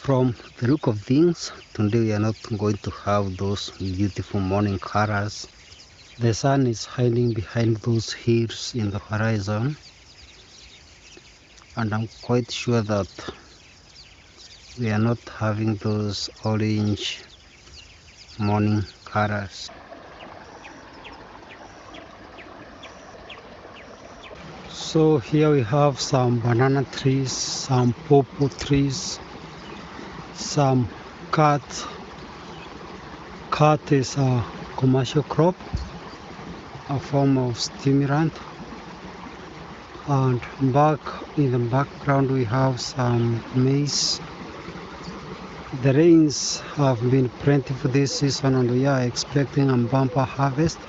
From the look of things, today we are not going to have those beautiful morning colors. The sun is hiding behind those hills in the horizon, and I'm quite sure that we are not having those orange morning colors. So here we have some banana trees, some pawpaw trees, some cut. Cut is a commercial crop, a form of stimulant, and back in the background we have some maize. The rains have been plentiful this season and we are expecting a bumper harvest.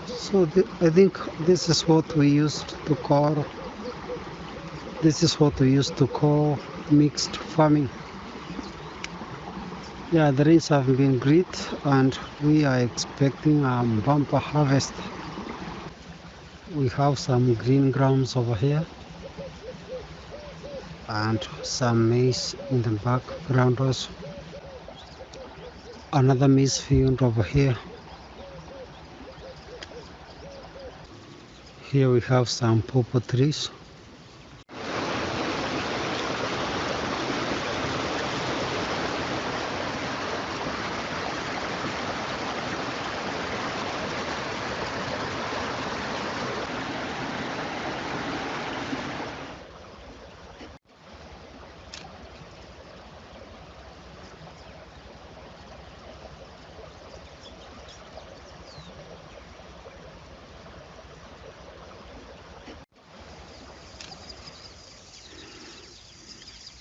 So I think this is what we used to call mixed farming. Yeah, the rains have been great and we are expecting a bumper harvest. We have some green grounds over here and some maize in the background also. Another maize field over here. Here we have some pawpaw trees.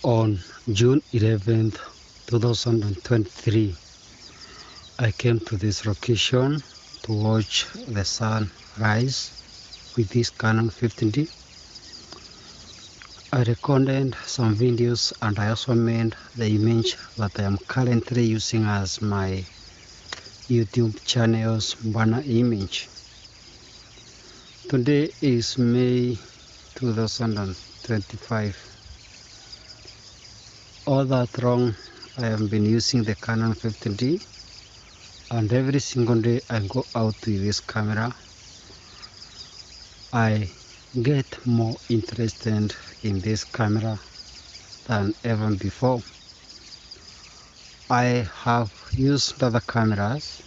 On June 11th, 2023, I came to this location to watch the sun rise with this Canon 50D. I recorded some videos and I also made the image that I am currently using as my YouTube channel's banner image. Today is May 2025. All that long I have been using the Canon 50D, and every single day I go out with this camera, I get more interested in this camera than ever before. I have used other cameras,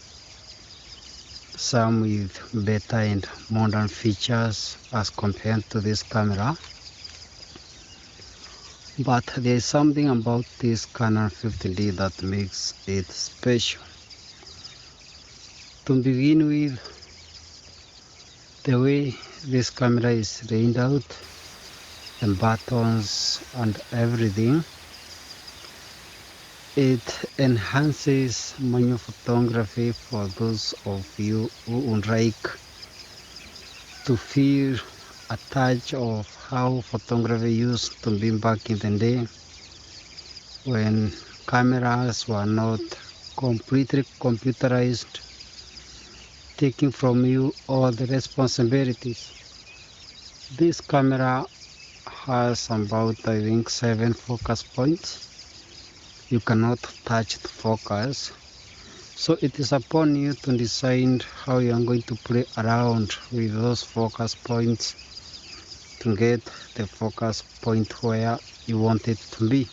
some with better and modern features as compared to this camera, but there is something about this Canon 50D that makes it special. To begin with, the way this camera is laid out, the buttons and everything, it enhances manual photography for those of you who would like to feel a touch of how photography used to be back in the day when cameras were not completely computerized, taking from you all the responsibilities. This camera has about, I think, 7 focus points. You cannot touch the focus, so it is upon you to decide how you are going to play around with those focus points to get the focus point where you want it to be.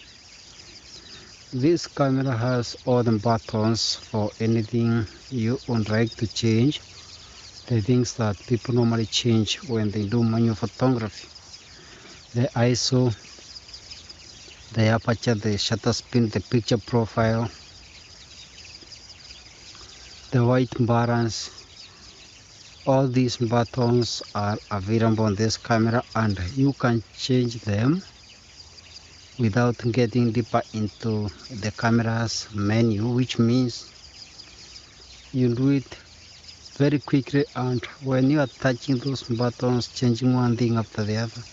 This camera has all the buttons for anything you would like to change, the things that people normally change when they do manual photography: the ISO, the aperture, the shutter speed, the picture profile, the white balance. All these buttons are available on this camera and you can change them without getting deeper into the camera's menu, which means you do it very quickly, and when you are touching those buttons, changing one thing after the other,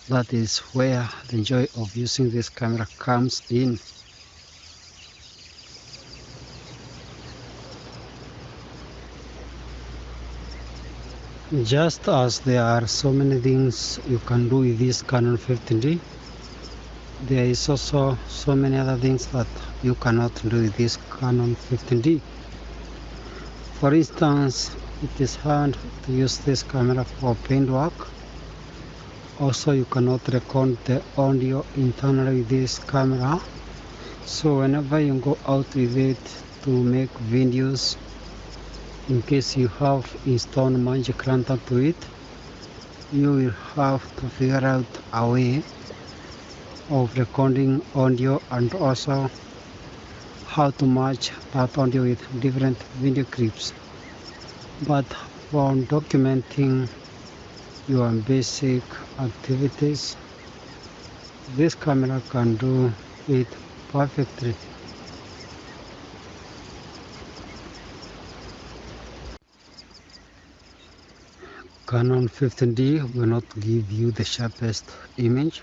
that is where the joy of using this camera comes in. Just as there are so many things you can do with this Canon 50D, There is also so many other things that you cannot do with this Canon 50D. For instance, it is hard to use this camera for paint work. Also, you cannot record the audio internally with this camera. So whenever you go out with it to make videos, in case you have installed Magic Lantern to it, you will have to figure out a way of recording audio and also how to match that audio with different video clips. But for documenting your basic activities, this camera can do it perfectly. Canon 50D will not give you the sharpest image.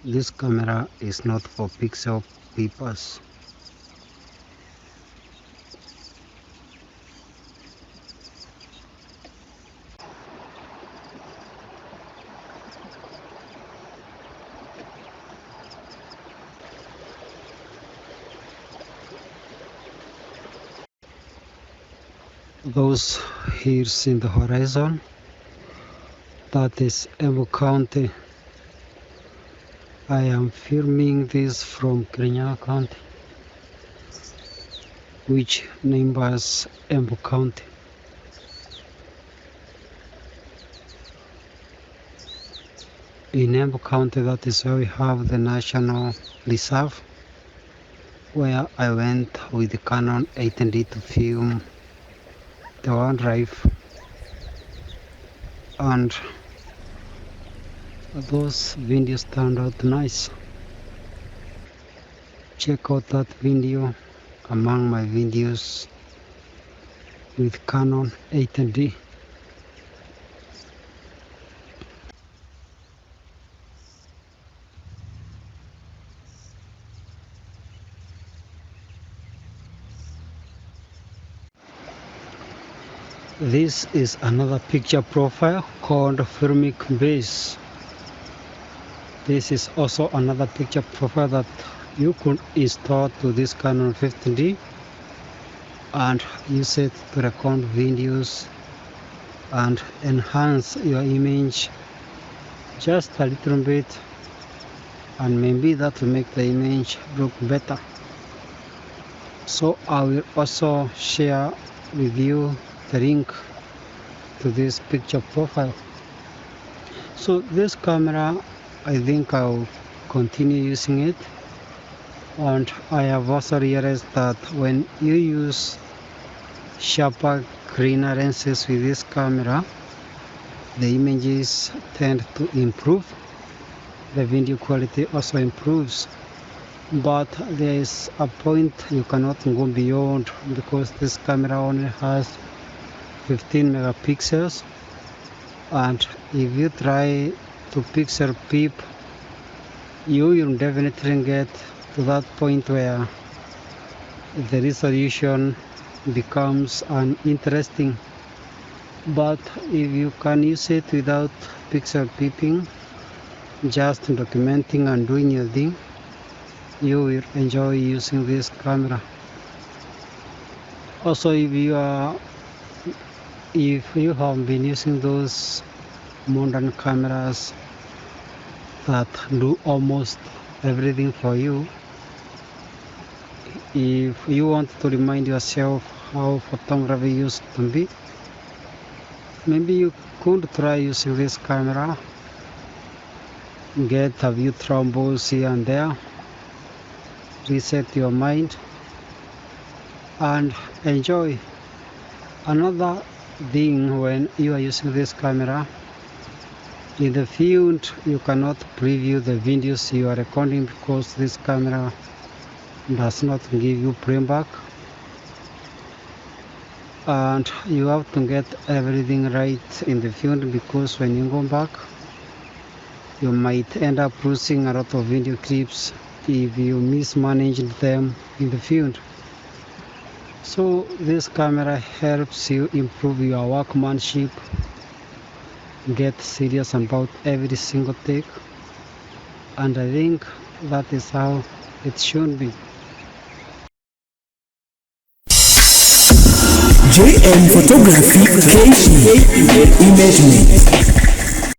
This camera is not for pixel peepers. Those hills in the horizon, that is Embu County. I am filming this from Kirinyaga County, which neighbors Embu County. In Embu County, that is where we have the National Reserve, where I went with the Canon 50D to film the wildlife, and those videos turned out nice. Check out that video among my videos with Canon 50D. This is another picture profile called Filmmaking Base. This is also another picture profile that you could install to this Canon 50D and use it to record videos and enhance your image just a little bit, and maybe that will make the image look better. So I will also share with you the link to this picture profile. So this camera, I think I'll continue using it, and I have also realized that when you use sharper, cleaner lenses with this camera, the images tend to improve, the video quality also improves. But there is a point you cannot go beyond, because this camera only has 15 megapixels, and if you try to pixel peep, you will definitely get to that point where the resolution becomes uninteresting. But if you can use it without pixel peeping, just documenting and doing your thing, you will enjoy using this camera. Also, if you have been using those modern cameras that do almost everything for you, if you want to remind yourself how photography used to be, maybe you could try using this camera, get a few troubles here and there, reset your mind, and enjoy. Another thing, when you are using this camera, in the field you cannot preview the videos you are recording, because this camera does not give you playback, and you have to get everything right in the field, because when you go back you might end up losing a lot of video clips if you mismanaged them in the field. So this camera helps you improve your workmanship, get serious about every single take, And I think that is how it should be. JM Photography KC Imagement.